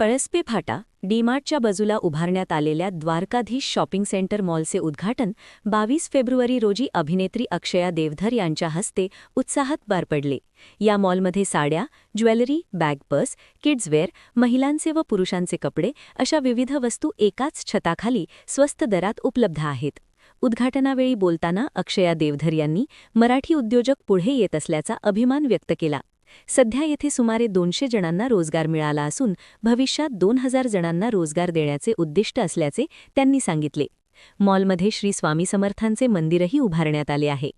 पळसपे फाटा डीमार्टच्या बाजूला उभारण्यात आलेल्या द्वारकाधीश शॉपिंग सेंटर मॉलचे उद्घाटन 22 फेब्रुवारी रोजी अभिनेत्री अक्षया देवधर यांच्या हस्ते उत्साहात पार पडले। या मॉलमध्ये साड्या, ज्वेलरी, बॅग पर्स, किड्सवेअर, महिलांचे व पुरुषांचे कपडे अशा विविध वस्तू एकाच छताखाली स्वस्त दरात उपलब्ध आहेत। उद्घाटनावेळी बोलताना अक्षया देवधर यांनी मराठी उद्योजक पुढे येत असल्याचा अभिमान व्यक्त केला। सध्या येथे सुमारे 200 जणांना रोजगार मिळाला असून भविष्यात 2000 जणांना रोजगार देण्याचे उद्दिष्ट असल्याचे त्यांनी सांगितले। मॉलमध्ये श्री स्वामी समर्थांचे मंदिरही उभारण्यात आले आहे।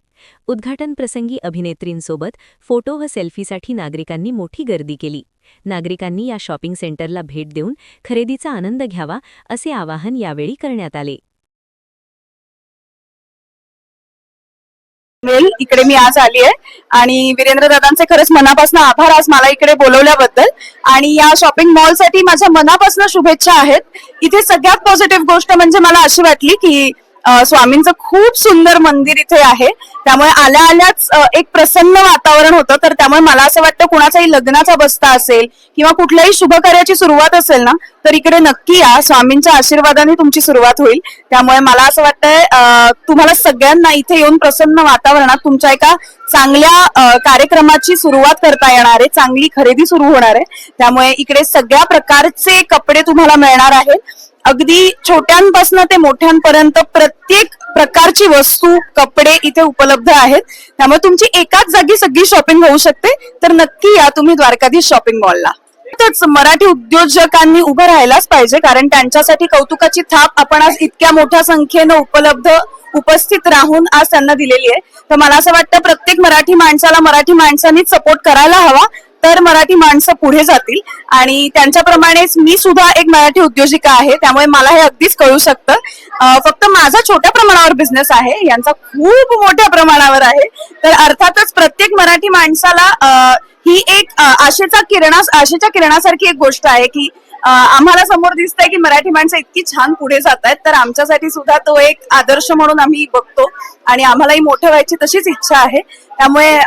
उद्घाटन प्रसंगी अभिनेत्रींसोबत फोटो व सेल्फीसाठी नागरिकांनी मोठी गर्दी केली। नागरिकांनी या शॉपिंग सेंटरला भेट देऊन खरेदीचा आनंद घ्यावा असे आवाहन यावेळी करण्यात आले। इकडे मी आज आली आहे आणि वीरेंद्र दादांचे खरंच मनापासून आभार आज मला इकडे बोलवल्याबद्दल। आणि या शॉपिंग मॉल साठी माझ्या मनापासून शुभेच्छा आहेत। इथे सगळ्यात पॉझिटिव्ह गोष्ट म्हणजे मला अशी वाटली की स्वामींचं खूप सुंदर मंदिर इथे आहे, त्यामुळे आल्या आल्याच एक प्रसन्न वातावरण होतं। तर त्यामुळे मला असं वाटतं कुणाचाही लग्नाचा बस्ता असेल किंवा कुठल्याही शुभकार्याची सुरुवात असेल ना, तर इकडे नक्की या, स्वामींच्या आशीर्वादाने तुमची सुरुवात होईल। त्यामुळे मला असं वाटतंय तुम्हाला सगळ्यांना इथे येऊन प्रसन्न वातावरणात तुमच्या एका चांगल्या कार्यक्रमाची सुरुवात करता येणार आहे, चांगली खरेदी सुरू होणार आहे। त्यामुळे इकडे सगळ्या प्रकारचे कपडे तुम्हाला मिळणार आहेत, अगदी छोट्यांपासून ते मोठ्यांपर्यंत प्रत्येक प्रकारची वस्तू, कपडे इथे उपलब्ध आहेत। त्यामुळे तुमची एकाच जागी सगळी शॉपिंग होऊ शकते। तर नक्की या तुम्ही द्वारकाधीश शॉपिंग मॉलला। मराठी उद्योजकांनी उभं राहायलाच पाहिजे, कारण त्यांच्यासाठी कौतुकाची थाप आपण आज इतक्या मोठ्या संख्येनं उपस्थित राहून आज त्यांना दिलेली आहे। तर मला असं वाटतं प्रत्येक मराठी माणसाला मराठी माणसांनीच सपोर्ट करायला हवा, तर मराठी माणसं पुढे जातील। आणि त्यांच्याप्रमाणेच मी सुद्धा एक मराठी उद्योजिका आहे, त्यामुळे मला हे अगदीच कळू शकतं। फक्त माझा छोट्या प्रमाणावर बिझनेस आहे, यांचा खूप मोठ्या प्रमाणावर आहे। तर अर्थातच प्रत्येक मराठी माणसाला ही एक आशेच्या किरणासारखी एक गोष्ट आहे की आम्हाला समोर दिसतंय की मराठी माणसं इतकी छान पुढे जात आहेत। तर आमच्यासाठी सुद्धा तो एक आदर्श म्हणून आम्ही बघतो आणि आम्हालाही मोठं व्हायची तशीच इच्छा आहे। त्यामुळे